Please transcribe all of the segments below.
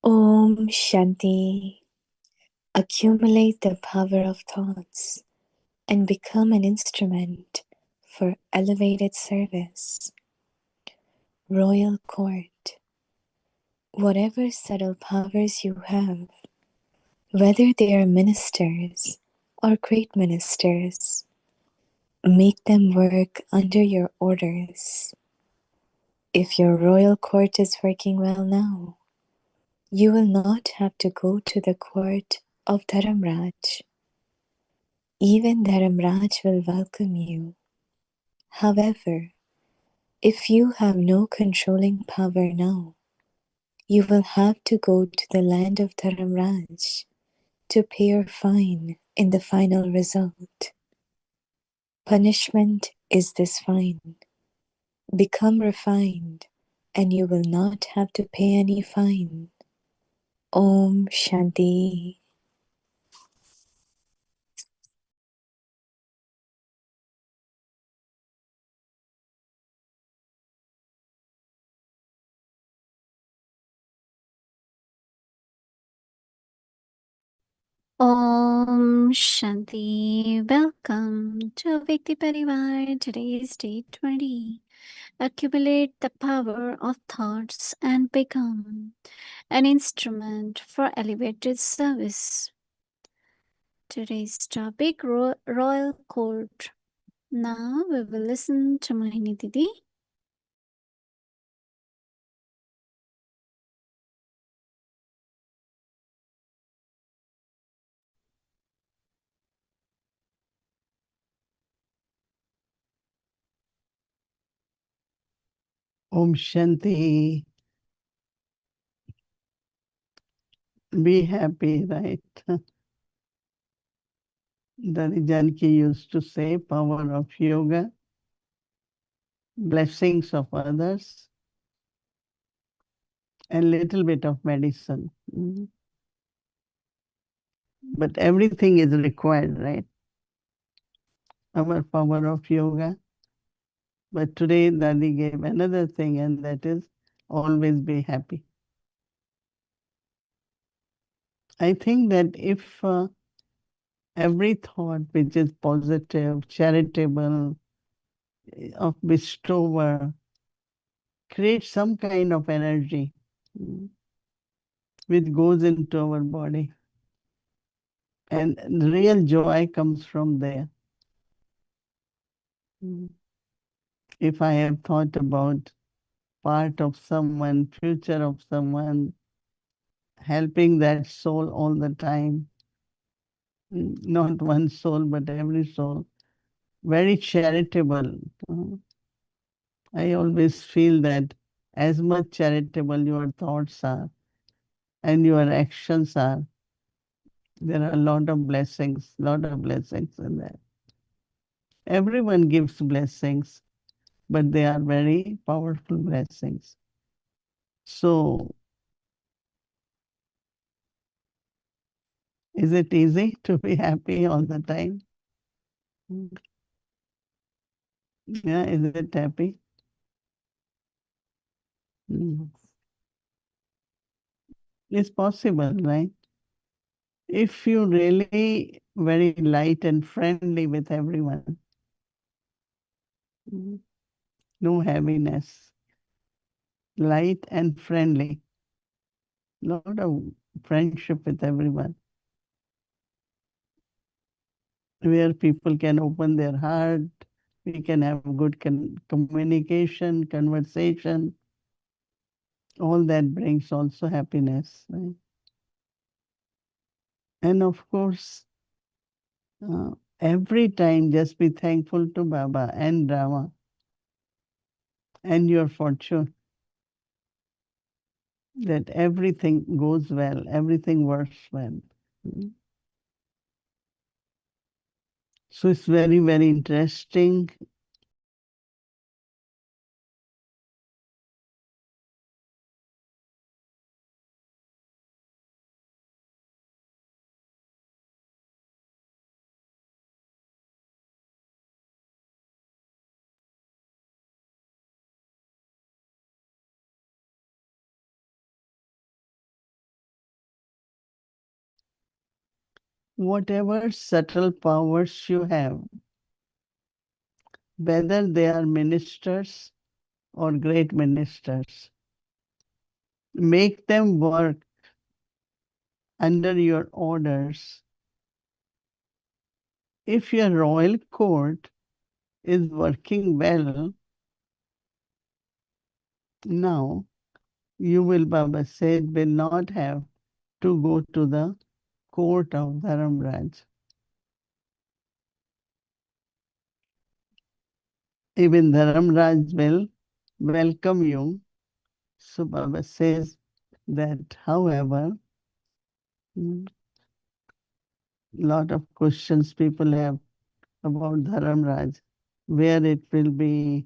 Om Shanti. Accumulate the power of thoughts and become an instrument for elevated service. Royal Court. Whatever subtle powers you have, whether they are ministers or great ministers, make them work under your orders. If your royal court is working well now, you will not have to go to the court of Dharamraj. Even Dharamraj will welcome you. However, if you have no controlling power now, you will have to go to the land of Dharamraj to pay your fine in the final result. Punishment is this fine. Become refined, and you will not have to pay any fine. Om Shanti. Om Shanti. Welcome to Vikti Parivar. Today is day 20. Accumulate the power of thoughts and become an instrument for elevated service. Today's topic Royal Court. Now we will listen to Mohini Didi. Om Shanti. Be happy, right? Dadi Janki used to say, power of yoga, blessings of others, and little bit of medicine. But everything is required, right? Our power of yoga. But today Dadi gave another thing, and that is always be happy. I think that if every thought which is positive, charitable, of bestower, creates some kind of energy which goes into our body. And real joy comes from there. If I have thought about part of someone, future of someone, helping that soul all the time, not one soul, but every soul, very charitable. I always feel that as much charitable your thoughts are and your actions are, there are a lot of blessings in that. Everyone gives blessings, but they are very powerful blessings. So, is it easy to be happy all the time? Yeah, is it happy? It's possible, right? If you really very light and friendly with everyone, no heaviness, light and friendly, lot of friendship with everyone, where people can open their heart, we can have good communication, conversation. All that brings also happiness. Right? And of course, every time just be thankful to Baba and Rama and your fortune that everything goes well, everything works well. So it's very, very interesting. whatever subtle powers you have, whether they are ministers or great ministers, make them work under your orders. If your royal court is working well, now you will, Baba said, will not have to go to the court of Dharamraj. Even Dharamraj will welcome you. So Baba says that, however, lot of questions people have about Dharamraj, where it will be,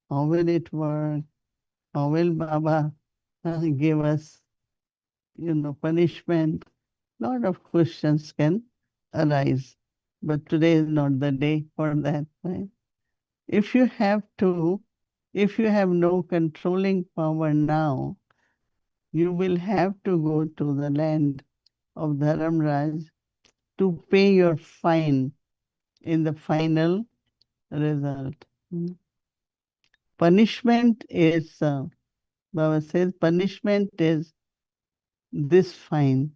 how will it work, how will Baba give us, punishment. Lot of questions can arise, but today is not the day for that. Right? If you have to, if you have no controlling power now, you will have to go to the land of Dharamraj to pay your fine in the final result. Punishment is, Baba says, punishment is this fine.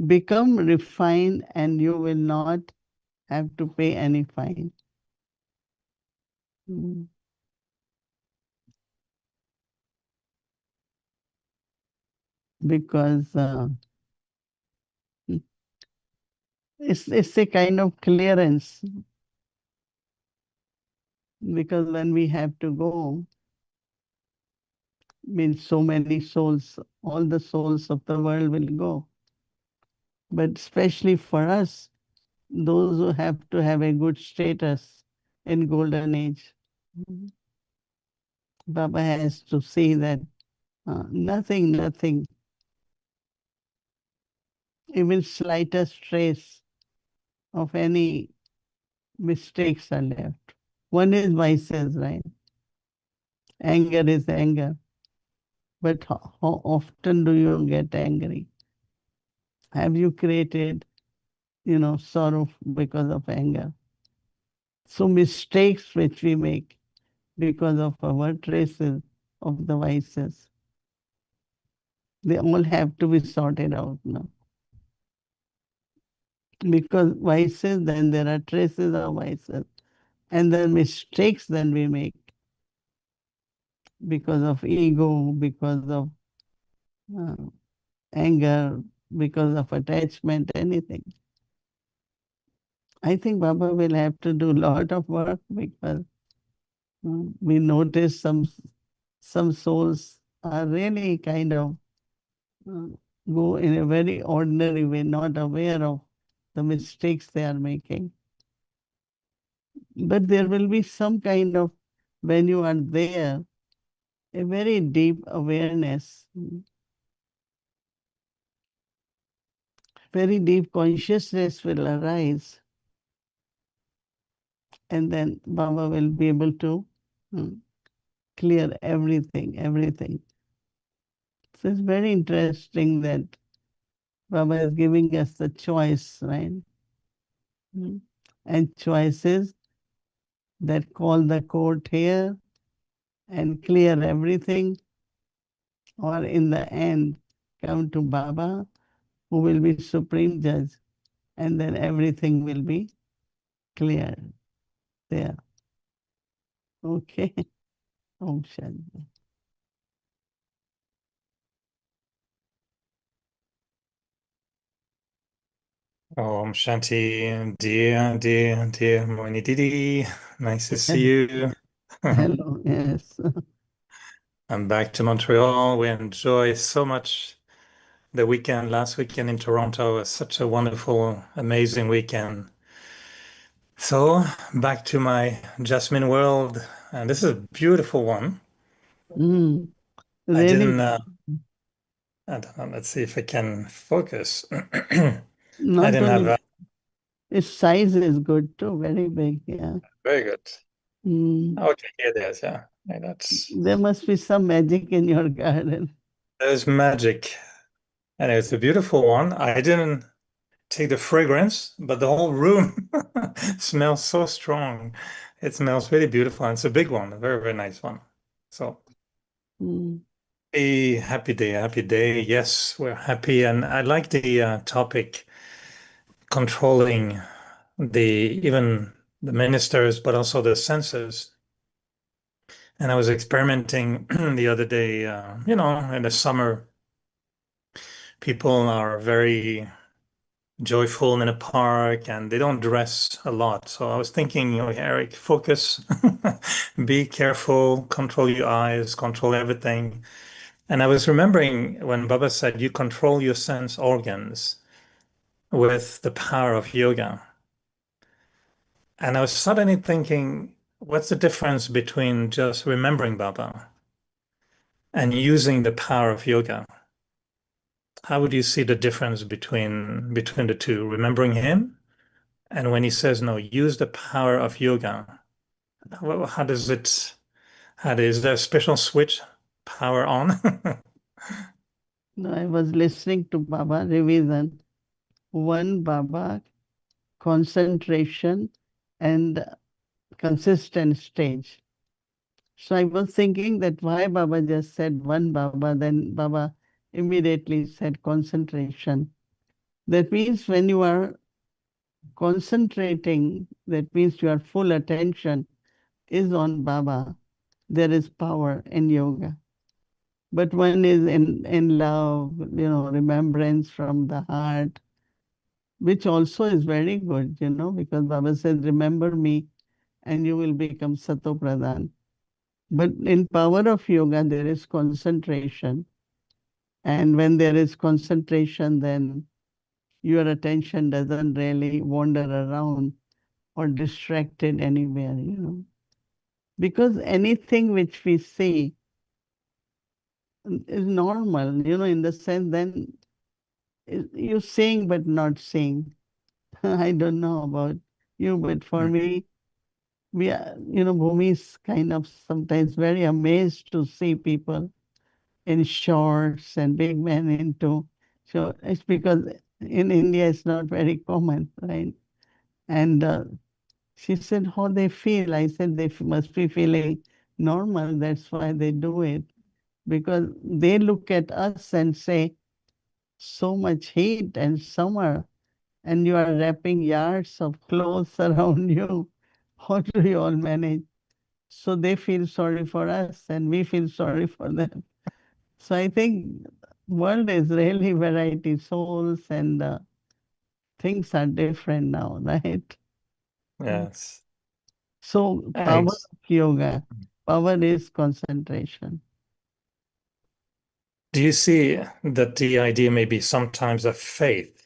Become refined and you will not have to pay any fine. Because it's a kind of clearance. Because when we have to go, means so many souls, all the souls of the world will go. But especially for us, those who have to have a good status in golden age, Baba has to see that nothing, even slightest trace of any mistakes are left. One is vices, right? Anger is anger. But how often do you get angry? Have you created, sorrow because of anger? So mistakes which we make because of our traces of the vices, they all have to be sorted out now. Because vices, then there are traces of vices. And the mistakes that we make because of ego, because of uh, anger, because of attachment, anything. I think Baba will have to do a lot of work because we notice some souls are really kind of uh, go in a very ordinary way, not aware of the mistakes they are making. But there will be some kind of, when you are there, a very deep awareness, very deep consciousness will arise. And then Baba will be able to clear everything. So it's very interesting that Baba is giving us the choice, right? And choices that call the court here and clear everything, or in the end come to Baba, who will be supreme judge, and then everything will be clear there. Okay. Om Shanti. Om Shanti, dear Mohini Didi. Nice to see you. Hello, yes. I'm back to Montreal. We enjoy so much the weekend. Last weekend in Toronto was such a wonderful, amazing weekend. So back to my Jasmine world, and this is a beautiful one. Really? I didn't. I don't know, let's see if I can focus. I Not didn't have. only its size is good too, very big, yeah. Very good. Mm. Okay, here it is. Yeah, that's. There must be some magic in your garden. There's magic, and it's a beautiful one. I didn't. take the fragrance, but the whole room smells so strong. It smells really beautiful. And it's a big one, a very, very nice one. So Mm. a happy day, happy day. Yes, we're happy. And I like the topic controlling the even the ministers, but also the senses. And I was experimenting the other day, in the summer, people are very joyful in a park and they don't dress a lot. So I was thinking, Eric, focus, be careful, control your eyes, control everything. And I was remembering when Baba said you control your sense organs with the power of yoga. And I was suddenly thinking, what's the difference between just remembering Baba and using the power of yoga? How would you see the difference between the two? Remembering him and when he says no, use the power of yoga. How does it? Is there a special switch power on? No, I was listening to Baba revision. One Baba, concentration and consistent stage. So I was thinking that why Baba just said one Baba, then Baba immediately said concentration. That means when you are concentrating, that means your full attention is on Baba. There is power in yoga. But one is in love, remembrance from the heart, which also is very good, because Baba says, remember me and you will become Sato Pradhan. But in power of yoga, there is concentration. And when there is concentration, then your attention doesn't really wander around or distracted anywhere. Because anything which we see is normal, in the sense then you're seeing but not seeing. I don't know about you, but for me, we are, Bhumi is kind of sometimes very amazed to see people in shorts and big men into short. It's because in India it's not very common, right? And she said how they feel. I said they must be feeling normal. That's why they do it. Because they look at us and say, so much heat and summer, and you are wrapping yards of clothes around you. How do you all manage? So they feel sorry for us and we feel sorry for them. So I think world is really variety souls and things are different now, right? Yes. So power Thanks. of yoga, power is concentration. Do you see that the idea maybe sometimes of faith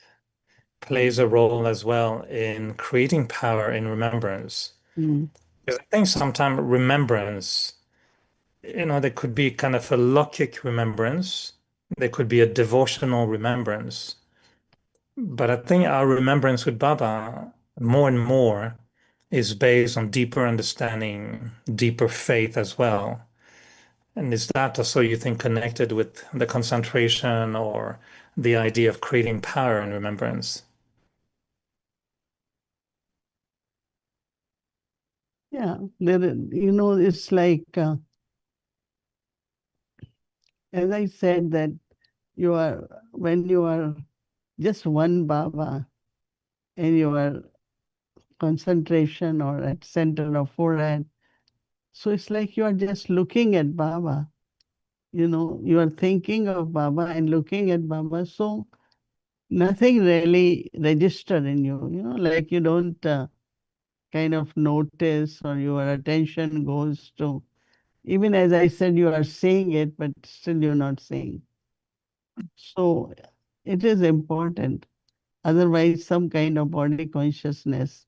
plays a role as well in creating power in remembrance? Mm. Because I think sometimes remembrance, there could be kind of a logic remembrance, there could be a devotional remembrance. But I think our remembrance with Baba more and more is based on deeper understanding, deeper faith as well. And is that also, you think, connected with the concentration or the idea of creating power in remembrance? Yeah, it's like, as I said, that when you are just one Baba and your concentration or at center of forehead, so it's like you are just looking at Baba. You are thinking of Baba and looking at Baba. So nothing really registered in you, like you don't kind of notice or your attention goes to, even as I said, you are seeing it, but still you're not seeing. So it is important. Otherwise, some kind of body consciousness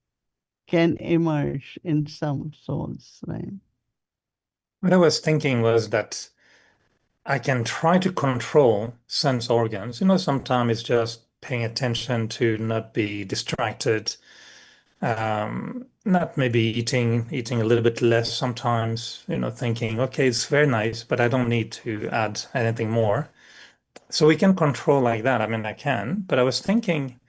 can emerge in some souls, right? What I was thinking was that I can try to control sense organs. Sometimes it's just paying attention to not be distracted, not maybe eating a little bit less sometimes, thinking, okay, it's very nice, but I don't need to add anything more. So we can control like that. I mean, I can, but I was thinking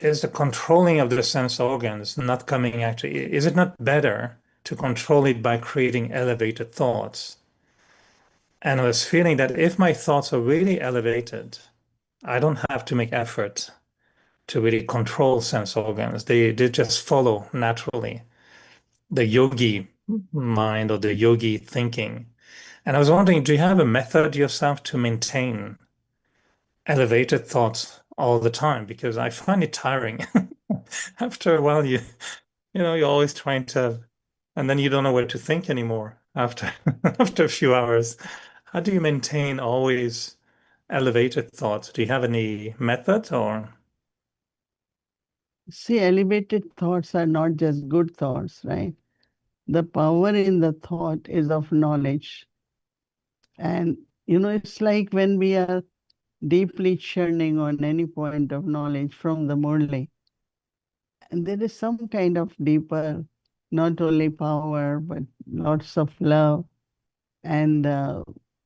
is the controlling of the sense organs not coming actually, is it not better to control it by creating elevated thoughts? And I was feeling that if my thoughts are really elevated, I don't have to make effort to really control sense organs. They just follow naturally the yogi mind or the yogi thinking. And I was wondering, do you have a method yourself to maintain elevated thoughts all the time? Because I find it tiring. After a while, you're always trying to, and then you don't know where to think anymore after after a few hours. How do you maintain always elevated thoughts? Do you have any method or? See, elevated thoughts are not just good thoughts, right? The power in the thought is of knowledge. And, it's like when we are deeply churning on any point of knowledge from the Murli, and there is some kind of deeper, not only power, but lots of love and,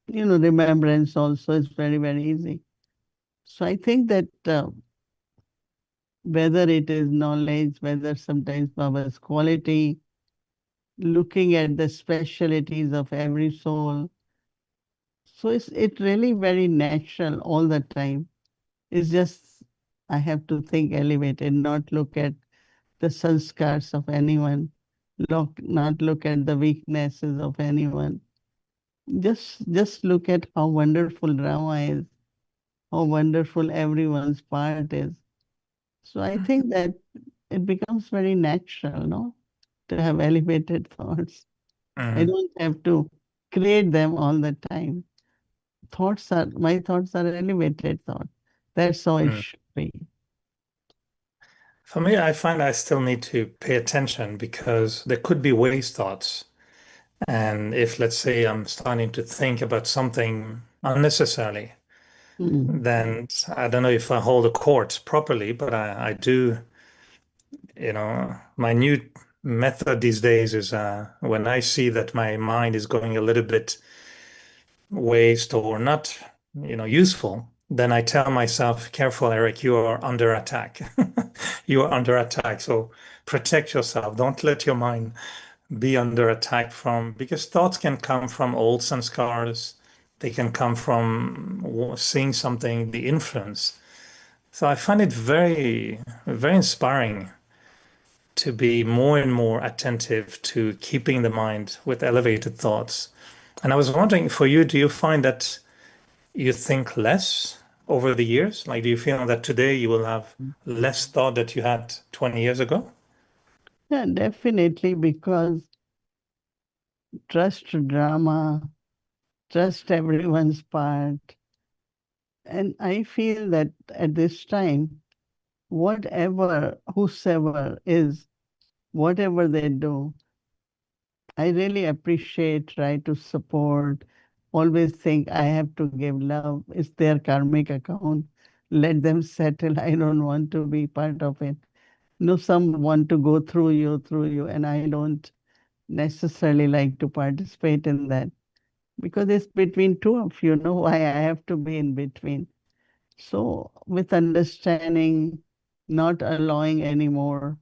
remembrance also is very, very easy. So I think that whether it is knowledge, whether sometimes Baba's quality, looking at the specialities of every soul. So it really very natural all the time. It's just I have to think elevated, not look at the sanskars of anyone, not look at the weaknesses of anyone. Just look at how wonderful Rama is, how wonderful everyone's part is. So I think that it becomes very natural, no, to have elevated thoughts. I Mm, don't have to create them all the time. My thoughts are elevated thoughts. That's how it mm. should be. For me, I find I still need to pay attention because there could be waste thoughts. And if, let's say, I'm starting to think about something unnecessarily, Mm. then I don't know if I hold a court properly, but I do, my new method these days is when I see that my mind is going a little bit waste or not, useful, then I tell myself, careful, Eric, you are under attack. You are under attack. So protect yourself. Don't let your mind be under attack because thoughts can come from old sanskars. They can come from seeing something, the influence. So I find it very, very inspiring to be more and more attentive to keeping the mind with elevated thoughts. And I was wondering for you, do you find that you think less over the years? Like, do you feel that today you will have less thought that you had 20 years ago? Yeah, definitely, because trust drama, trust everyone's part. And I feel that at this time, whosoever is, whatever they do, I really appreciate, try to support, always think I have to give love. It's their karmic account. Let them settle. I don't want to be part of it. No, some want to go through you, and I don't necessarily like to participate in that because it's between two of you. Know why I have to be in between. So, with understanding, not allowing anymore.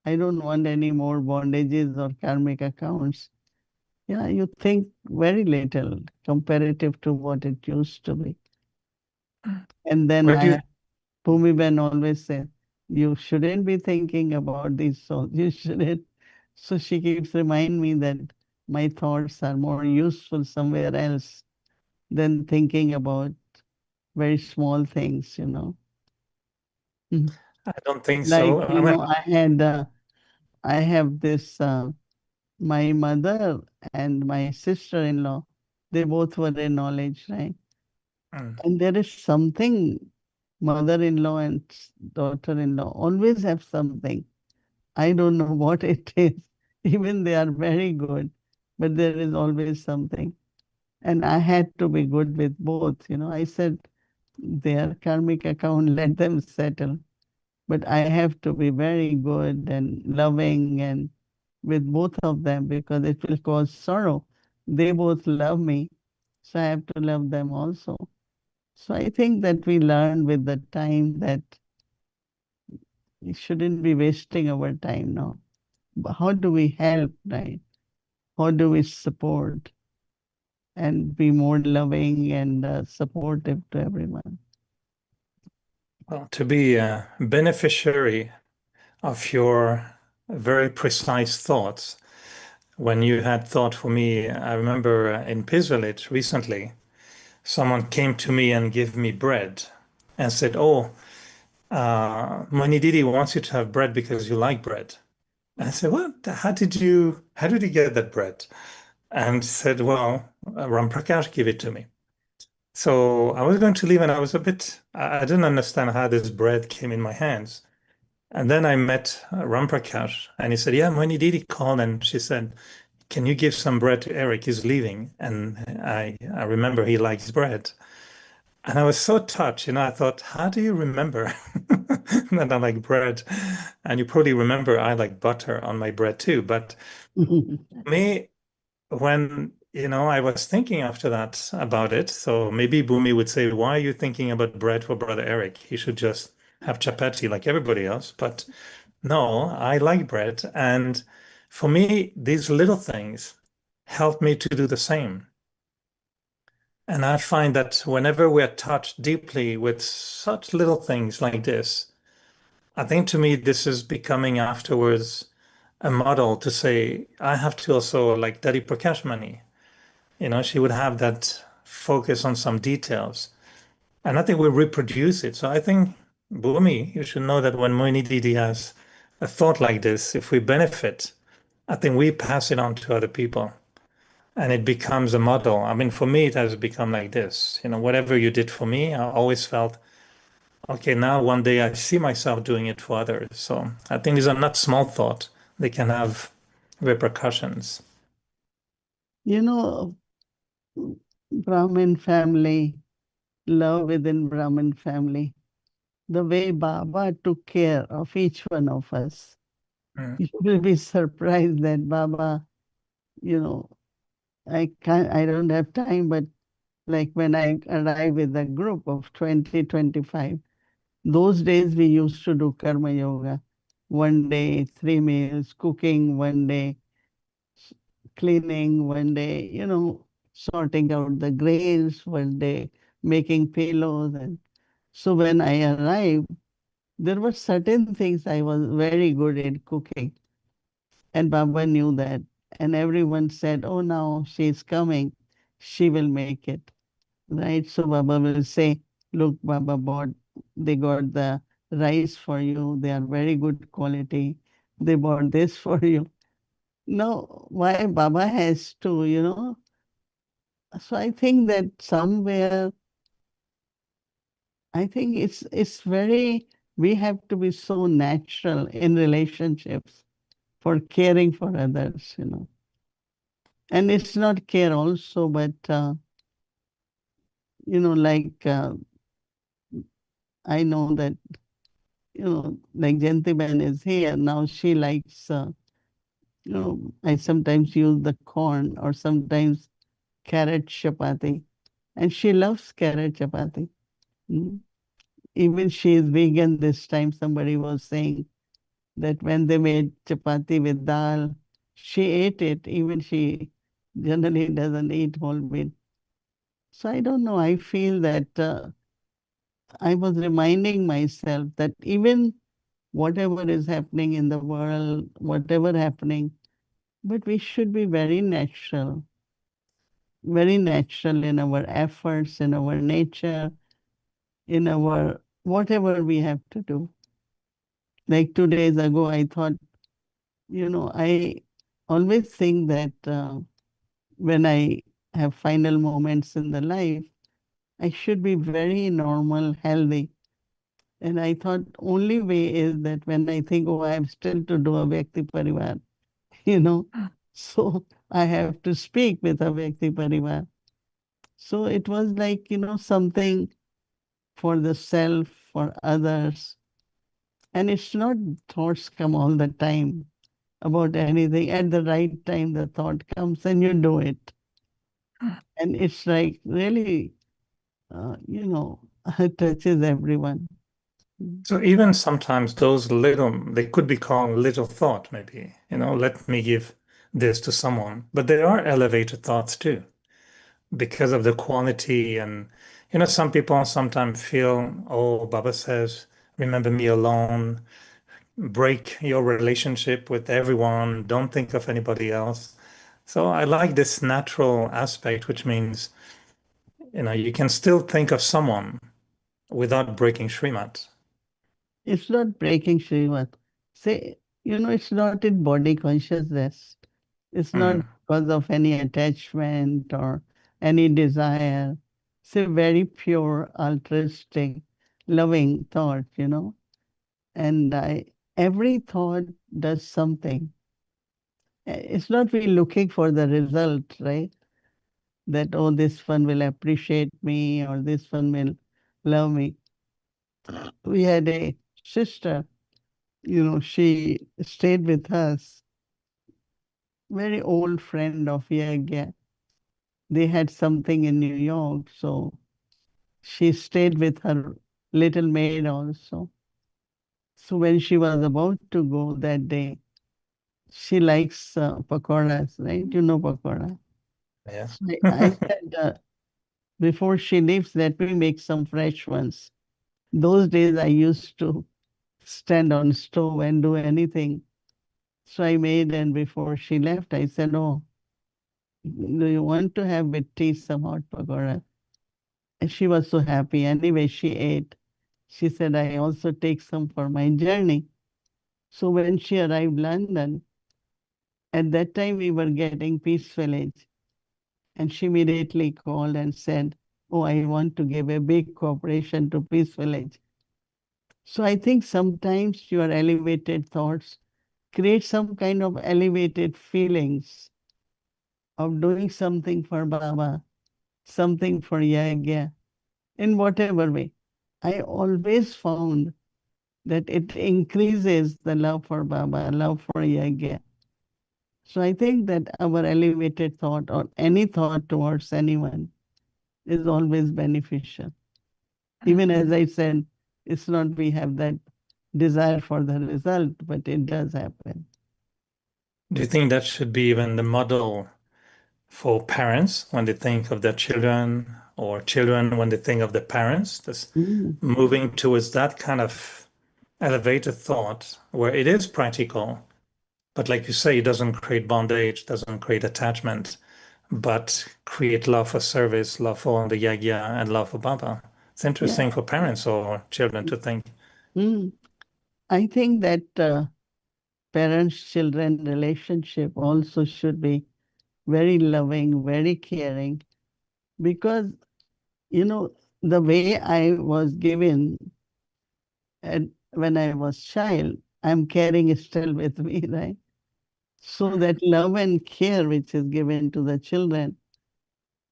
I don't want any more bondages or karmic accounts. Yeah, you think very little comparative to what it used to be. And then Where do you, Bhumi Ben always said, you shouldn't be thinking about these souls. You shouldn't. So she keeps reminding me that my thoughts are more useful somewhere else than thinking about very small things. Mhm. I don't think Like, so. I mean, I have this, my mother and my sister-in-law, they both were in knowledge, right? mm, And there is something, mother-in-law and daughter-in-law always have something. I don't know what it is. Even they are very good, but there is always something. And I had to be good with both. I said, their karmic account, let them settle. But I have to be very good and loving and with both of them because it will cause sorrow. They both love me, so I have to love them also. So I think that we learn with the time that We shouldn't be wasting our time now. How do we help, right? How do we support and be more loving and supportive to everyone? Well, to be a beneficiary of your very precise thoughts. When you had thought for me, I remember in Peace Village recently, someone came to me and gave me bread and said, "Oh, Mohini Didi wants you to have bread because you like bread." And I said, "What? How did you get that bread?" And he said, "Well, Ram Prakash gave it to me." So I was going to leave and I didn't understand how this bread came in my hands. And then I met Ram Prakash and he said, "Yeah, Mohini Didi called and she said, can you give some bread to Eric? He's leaving." And I remember he likes bread. And I was so touched, I thought, how do you remember that I like bread? And you probably remember I like butter on my bread too. But me, when, I was thinking after that about it, so maybe Bhumi would say, why are you thinking about bread for Brother Eric? He should just have chapati like everybody else. But no, I like bread. And for me, these little things help me to do the same. And I find that whenever we're touched deeply with such little things like this, I think to me, this is becoming afterwards a model to say, I have to also, like Daddy Prakash Mani, she would have that focus on some details. And I think we reproduce it. So I think, Bhumi, you should know that when Moini Didi has a thought like this, if we benefit, I think we pass it on to other people and it becomes a model. I mean, for me, it has become like this. Whatever you did for me, I always felt, okay, now one day I see myself doing it for others. So I think these are not small thoughts, they can have repercussions. You know, Brahmin family, love within Brahmin family, the way Baba took care of each one of us. Mm. You will be surprised that Baba, you know, I don't have time, but like when I arrive with a group of 20, 25, those days we used to do Karma Yoga. One day, 3 meals, cooking one day, cleaning one day, sorting out the grains one day, making pillows. And so when I arrived, there were certain things I was very good at cooking. And Baba knew that. And everyone said, oh, now she's coming. She will make it. Right? So Baba will say, look, Baba bought, they got the rice for you. They are very good quality. They bought this for you. Now, why Baba has to. So I think that somewhere, I think it's very, we have to be so natural in relationships for caring for others. And it's not care also, but, like I know that, like Jantiban is here, now she likes, I sometimes use the corn or sometimes carrot chapati. And she loves carrot chapati. Mm. Even she is vegan this time. Somebody was saying that when they made chapati with dal, she ate it. Even she generally doesn't eat whole wheat. So I don't know. I feel that I was reminding myself that even whatever is happening in the world, whatever happening, but we should be very natural in our efforts, in our nature, in our whatever we have to do. Like 2 days ago, I thought, I always think that when I have final moments in the life, I should be very normal, healthy. And I thought only way is that when I think, oh, I have still to do a Vyakti Parivar, you know, so I have to speak with a Vyakti Parivar. So it was like, something for the self, for others. And it's not thoughts come all the time about anything. At the right time, the thought comes and you do it. And it's like really, it touches everyone. Mm. So even sometimes those little, they could be called little thought, maybe, let me give this to someone. But there are elevated thoughts too, because of the quality. And, some people sometimes feel, oh, Baba says, remember me alone, break your relationship with everyone, don't think of anybody else. So I like this natural aspect, which means, you can still think of someone without breaking Srimat. It's not breaking Srimad. Say, it's not in body consciousness. It's not Mm. because of any attachment or any desire. It's a very pure, altruistic, loving thought. And every thought does something. It's not we looking for the result, right? That, oh, this one will appreciate me or this one will love me. We had a sister, she stayed with us, very old friend of Yagya. They had something in New York, so she stayed with her little maid also. So when she was about to go that day, she likes pakoras, right? You know pakora. Yeah. So I said, before she leaves, let me make some fresh ones. Those days I used to stand on stove and do anything. So I made, and before she left, I said, oh, do you want to have with tea some hot pakora? And she was so happy. Anyway, she ate. She said, I also take some for my journey. So when she arrived London, at that time we were getting Peace Village. And she immediately called and said, oh, I want to give a big cooperation to Peace Village. So I think sometimes your elevated thoughts create some kind of elevated feelings of doing something for Baba, something for Yagya, in whatever way. I always found that it increases the love for Baba, love for Yagya. So I think that our elevated thought or any thought towards anyone is always beneficial. Even as I said, it's not we have that desire for the result, but it does happen. Do you think that should be even the model for parents when they think of their children, or children when they think of their parents? Just Mm. moving towards that kind of elevated thought where it is practical, but like you say, it doesn't create bondage, doesn't create attachment, but create love for service, love for the yagya, and love for Baba. It's Yeah. interesting for parents or children to think. Mm. I think that parents-children relationship also should be very loving, very caring, because, you know, the way I was given and when I was child, I'm carrying still with me, right? So that love and care which is given to the children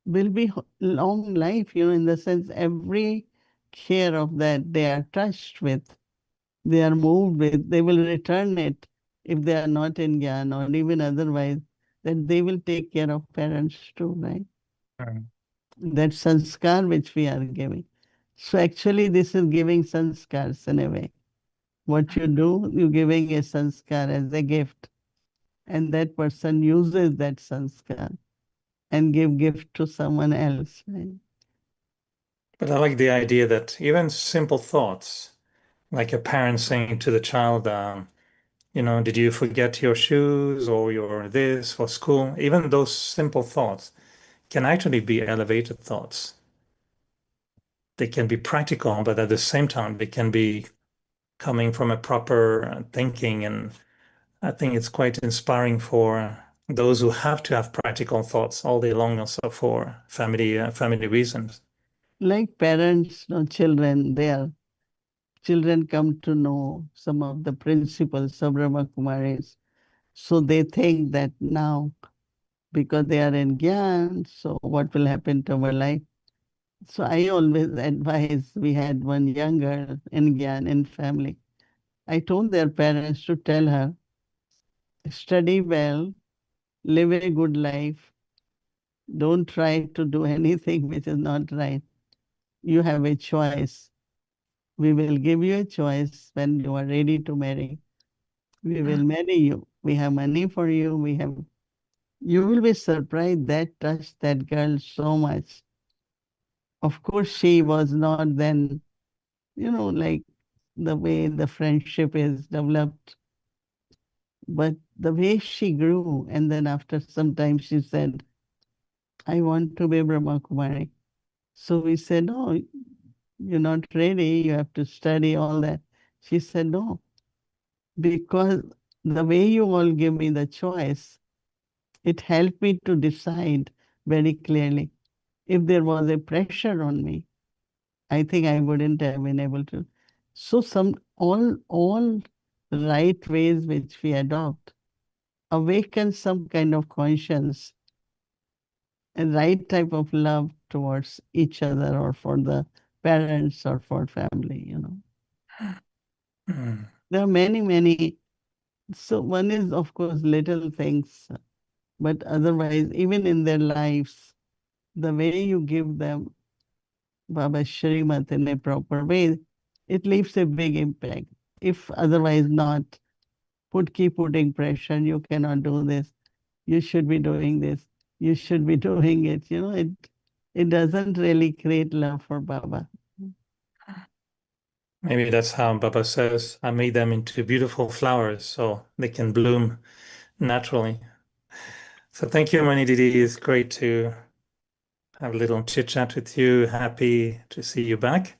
will be long life, in the sense every care of that they are touched with, they are moved with, they will return it if they are not in Gyan or even otherwise, that they will take care of parents too, right? Mm. That sanskar which we are giving. So actually this is giving sanskars in a way. What you do, you're giving a sanskar as a gift. And that person uses that sanskar and give gift to someone else, right? But I like the idea that even simple thoughts, like a parent saying to the child, did you forget your shoes or your this for school? Even those simple thoughts can actually be elevated thoughts. They can be practical, but at the same time, they can be coming from a proper thinking. And I think it's quite inspiring for those who have to have practical thoughts all day long, also for family reasons. Like parents, children, children come to know some of the principles of Brahma Kumaris. So they think that now, because they are in Gyan, so what will happen to our life? So I always advise, we had one young girl in Gyan in family. I told their parents to tell her, study well, live a good life, don't try to do anything which is not right. You have a choice. We will give you a choice when you are ready to marry. We will marry you. We have money for you. You will be surprised that touched that girl so much. Of course, she was not then, like the way the friendship is developed, but the way she grew. And then after some time, she said, I want to be Brahma Kumari. So we said, no, you're not ready. You have to study all that. She said, no, because the way you all give me the choice, it helped me to decide very clearly. If there was a pressure on me, I think I wouldn't have been able to. So all right ways which we adopt awaken some kind of conscience and right type of love towards each other or for the parents or for family. Mm. There are many, many. So one is, of course, little things, but otherwise, even in their lives, the way you give them Baba Shrimat in a proper way, it leaves a big impact. If otherwise not, keep putting pressure, you cannot do this, you should be doing this, you should be doing it. It doesn't really create love for Baba. Maybe that's how Baba says, I made them into beautiful flowers so they can bloom naturally. So thank you, Mani Didi. It's great to have a little chit chat with you. Happy to see you back.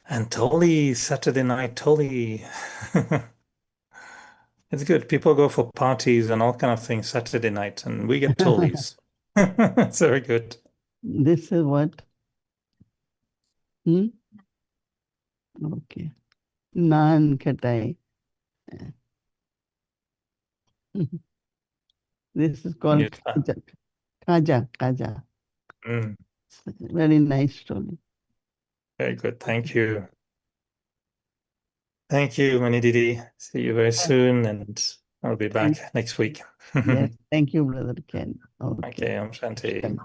And totally Saturday night, totally. It's good. People go for parties and all kind of things Saturday night, and we get tollies. It's very good. This is what? Hmm? Okay. Naan katai. This is called Yes. kaja. Kaja, kaja. Mm, Very nice story. very good. Thank you. Thank you, Mani Didi. See you very soon, and I'll be Thank, back next week. yes, thank you, Brother Ken. Okay, Okay. Om Shanti.